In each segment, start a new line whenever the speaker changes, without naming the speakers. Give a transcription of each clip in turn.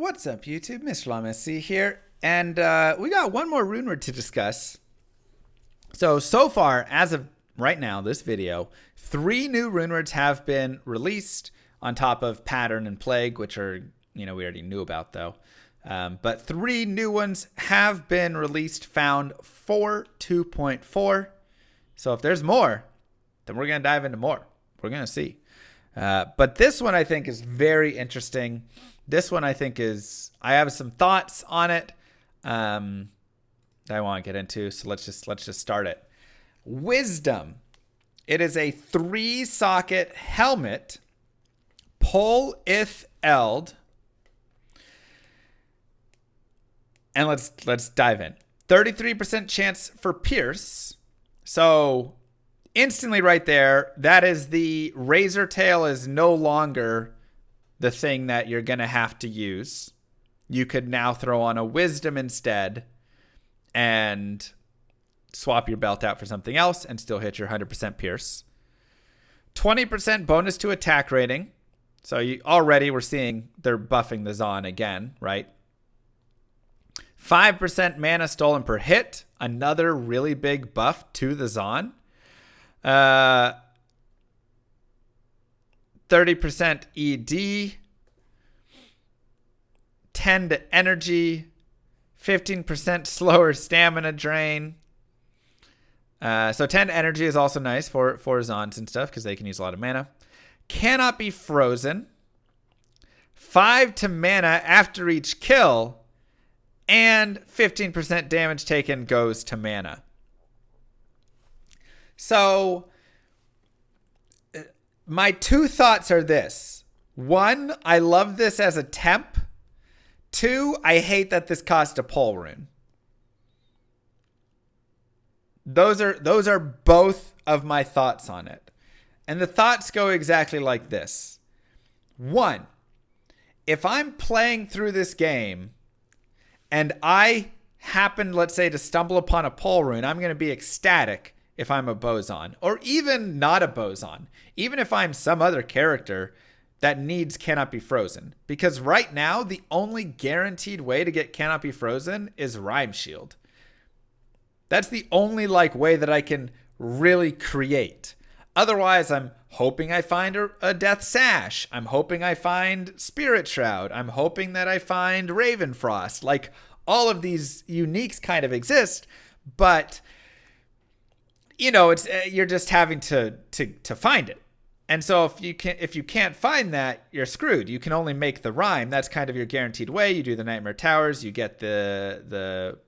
What's up, YouTube? Mr. LawMSC here, and we got one more Runeword to discuss. So far, as of right now, this video, 3 new Runewords have been released on top of Pattern and Plague, which are, we already knew about, though. But 3 new ones have been released, found for 2.4. So if there's more, then we're going to dive into more. We're going to see. But this one I think is very interesting. This one I think I have some thoughts on it that I want to get into. So let's just start it. Wisdom. It is a 3-socket helmet. Pull if eld. And let's dive in. 33% chance for pierce. So instantly right there, that is the razor tail is no longer the thing that you're going to have to use. You could now throw on a wisdom instead and swap your belt out for something else and still hit your 100% pierce. 20% bonus to attack rating. So already we're seeing they're buffing the Zon again, right? 5% mana stolen per hit. Another really big buff to the Zon. 30% ED, 10 to energy, 15% slower stamina drain. So 10 to energy is also nice for Zons and stuff because they can use a lot of mana. Cannot be frozen. 5 to mana after each kill, and 15% damage taken goes to mana. So my 2 thoughts are this. 1, I love this as a temp. 2, I hate that this cost a pull rune. Those are both of my thoughts on it. And the thoughts go exactly like this. 1, if I'm playing through this game and I happen, let's say, to stumble upon a pull rune, I'm going to be ecstatic if I'm a Boson, or even not a Boson, even if I'm some other character that needs cannot be frozen. Because right now, the only guaranteed way to get cannot be frozen is Rhyme Shield. That's the only way that I can really create. Otherwise, I'm hoping I find a Death Sash. I'm hoping I find Spirit Shroud. I'm hoping that I find Ravenfrost. All of these uniques kind of exist, but it's you're just having to find it. And so if you can't find that, you're screwed. You can only make the rhyme. That's kind of your guaranteed way. You do the Nightmare Towers, you get the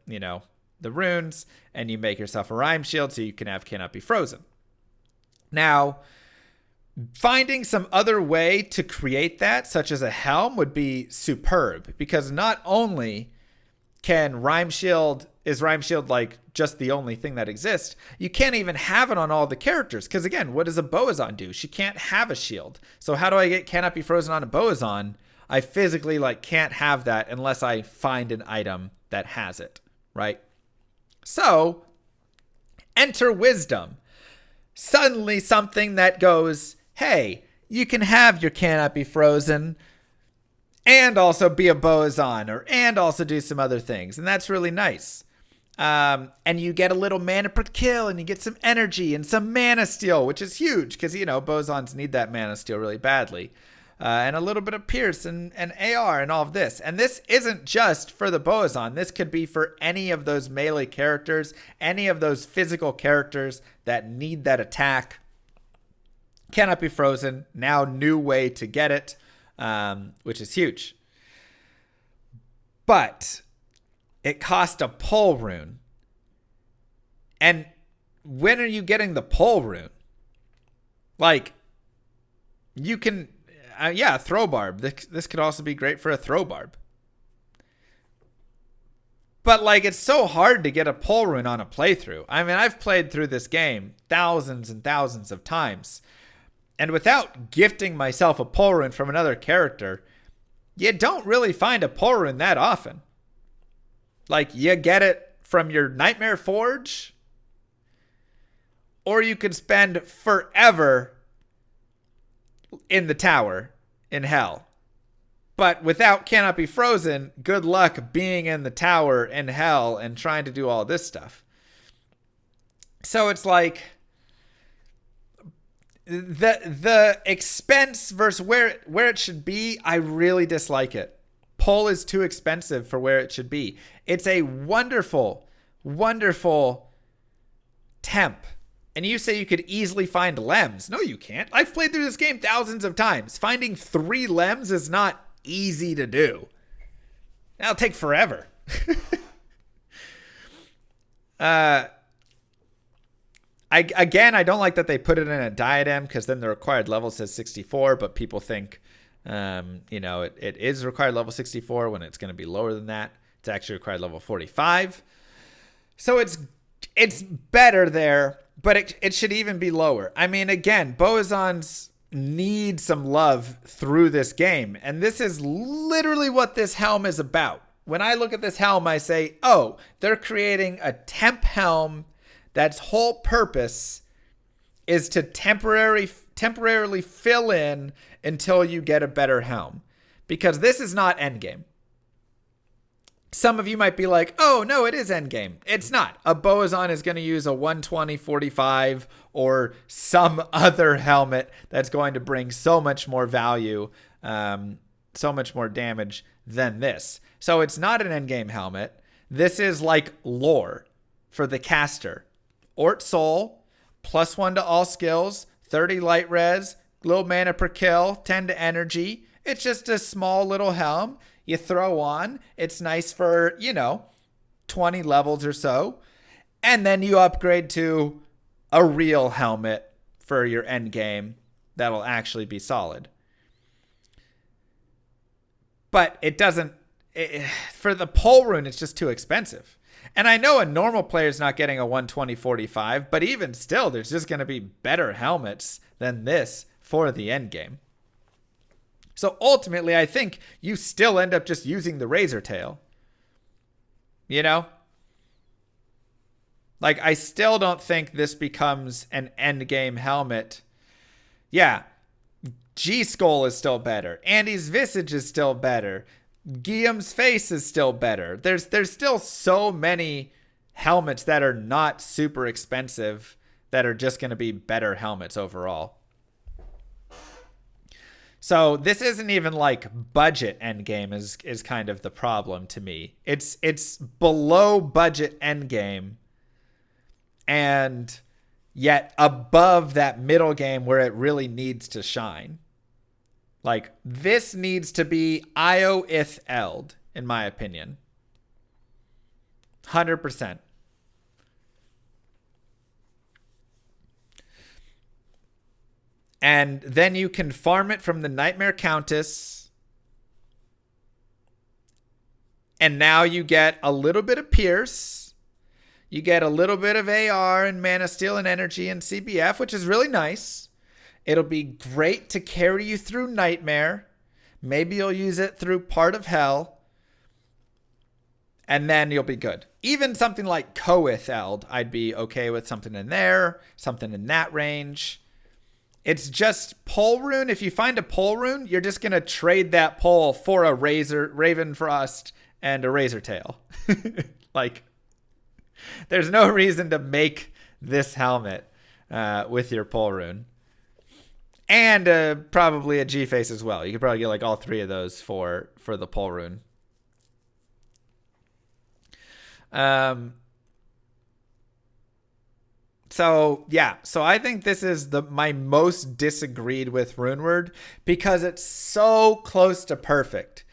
runes, and you make yourself a rhyme shield so you can have cannot be frozen. Now, finding some other way to create that, such as a helm, would be superb, because not only is Rhyme Shield just the only thing that exists, you can't even have it on all the characters. Because again, what does a Boazon do? She can't have a shield. So how do I get cannot be frozen on a Boazon? I physically can't have that unless I find an item that has it, right? So enter Wisdom. Suddenly something that goes, hey, you can have your cannot be frozen and also be a Boazon, and also do some other things. And that's really nice. And you get a little mana per kill, and you get some energy and some mana steal, which is huge because, Bozons need that mana steal really badly. And a little bit of pierce and AR and all of this. And this isn't just for the Boazon. This could be for any of those melee characters, any of those physical characters that need that attack. Cannot be frozen. Now, new way to get it. Which is huge. But it cost a pull rune. And when are you getting the pull rune? You can, throw barb. This could also be great for a throw barb. But it's so hard to get a pull rune on a playthrough. I mean, I've played through this game thousands and thousands of times. And without gifting myself a pull rune from another character, you don't really find a pull rune that often. You get it from your Nightmare Forge, or you could spend forever in the tower in hell But without cannot be frozen, good luck being in the tower in hell and trying to do all this stuff. So it's like the expense versus where it should be, I really dislike it. Pole is too expensive for where it should be. It's a wonderful, wonderful temp. And you say you could easily find lems. No, you can't. I've played through this game thousands of times. Finding 3 lems is not easy to do. That'll take forever. I don't like that they put it in a diadem, because then the required level says 64, but people think, it is required level 64 when it's going to be lower than that. It's actually required level 45. So it's better there, but it should even be lower. I mean, again, Boazons need some love through this game, and this is literally what this helm is about. When I look at this helm, I say, oh, they're creating a temp helm that's whole purpose is to temporarily fill in until you get a better helm, because this is not endgame. Some of you might be like, oh, no, it is endgame. It's not. A Boazon is going to use a 120/45 or some other helmet that's going to bring so much more value, so much more damage than this. So it's not an endgame helmet. This is like lore for the caster. Ort Soul, +1 to all skills, 30 light res, low mana per kill, 10 to energy. It's just a small little helm you throw on. It's nice for, 20 levels or so. And then you upgrade to a real helmet for your end game that'll actually be solid. But for the pole rune, it's just too expensive. And I know a normal player is not getting a 120/45, but even still, there's just going to be better helmets than this for the end game. So ultimately, I think you still end up just using the Razor Tail. Like, I still don't think this becomes an end game helmet. Yeah, G-Skull is still better. Andy's Visage is still better. Guillaume's face is still better. There's still so many helmets that are not super expensive that are just going to be better helmets overall. So this isn't even like budget endgame is kind of the problem to me. It's below budget endgame and yet above that middle game where it really needs to shine. Like, this needs to be IO Ith Eld, in my opinion. 100%. And then you can farm it from the Nightmare Countess. And now you get a little bit of Pierce. You get a little bit of AR and Mana Steel and Energy and CBF, which is really nice. It'll be great to carry you through Nightmare. Maybe you'll use it through part of Hell. And then you'll be good. Even something like Koith Eld, I'd be okay with something in there, something in that range. It's just pole rune. If you find a pole rune, you're just going to trade that pole for a Raven Frost and a Razor Tail. Like, there's no reason to make this helmet with your pole rune. And probably a G-Face as well. You could probably get like all 3 of those for the pole rune. So I think this is my most disagreed with Runeword because it's so close to perfect.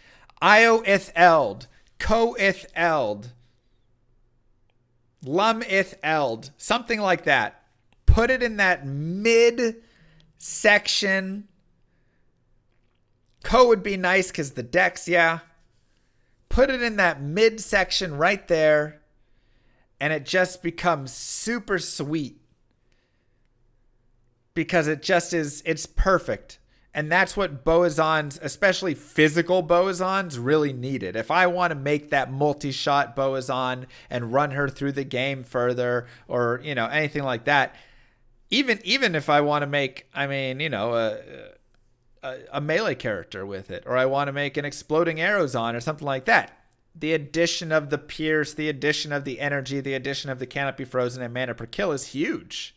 IO Ith Eld, Ko Ith Eld, Lum Ith Eld, something like that. Put it in that mid section. Ko would be nice because the decks, yeah. Put it in that mid section right there. And it just becomes super sweet because it's perfect. And that's what Boazons, especially physical Boazons, really needed. If I want to make that multi-shot Boazon and run her through the game further or, anything like that, even if I want to make, a a melee character with it, or I want to make an exploding arrows on or something like that. The addition of the pierce, the addition of the energy, the addition of the canopy frozen and mana per kill is huge.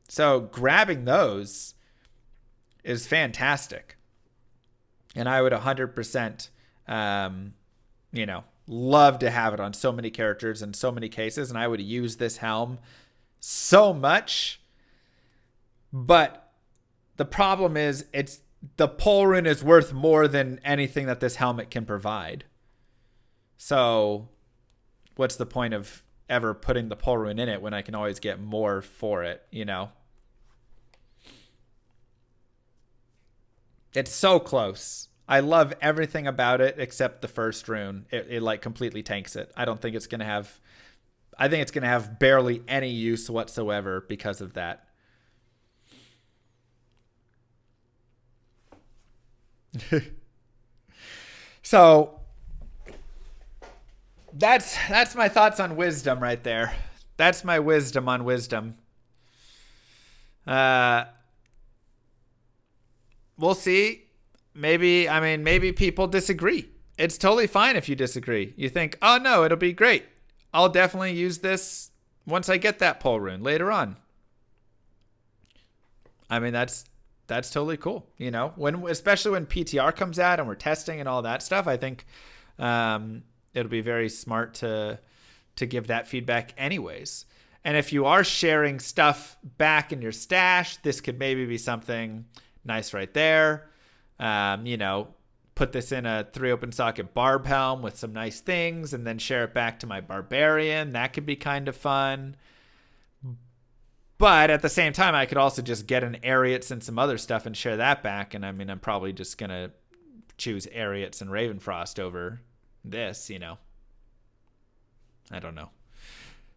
So grabbing those is fantastic. And I would 100%, love to have it on so many characters in so many cases. And I would use this helm so much. But the problem is the pole rune is worth more than anything that this helmet can provide. So what's the point of ever putting the pole rune in it when I can always get more for it, It's so close. I love everything about it except the first rune. It like completely tanks it. I think it's going to have barely any use whatsoever because of that. So that's my thoughts on wisdom right there. That's my wisdom on wisdom. We'll see. Maybe people disagree. It's totally fine if you disagree. You think, oh no, it'll be great. I'll definitely use this once I get that pole rune later on. That's totally cool. Especially when PTR comes out and we're testing and all that stuff, I think it'll be very smart to give that feedback anyways. And if you are sharing stuff back in your stash, this could maybe be something nice right there. Put this in a 3 open socket barb helm with some nice things and then share it back to my barbarian. That could be kind of fun. But at the same time, I could also just get an Ariats and some other stuff and share that back. And I'm probably just going to choose Ariats and Ravenfrost over this, I don't know.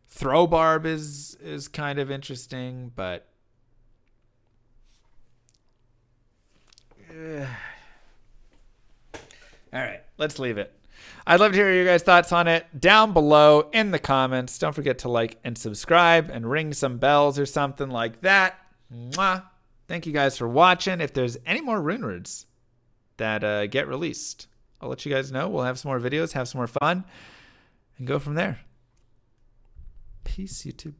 Throw barb is kind of interesting, but all right, let's leave it. I'd love to hear your guys' thoughts on it down below in the comments. Don't forget to like and subscribe and ring some bells or something like that. Mwah. Thank you guys for watching. If there's any more Runewords that get released, I'll let you guys know. We'll have some more videos, have some more fun, and go from there. Peace, YouTube.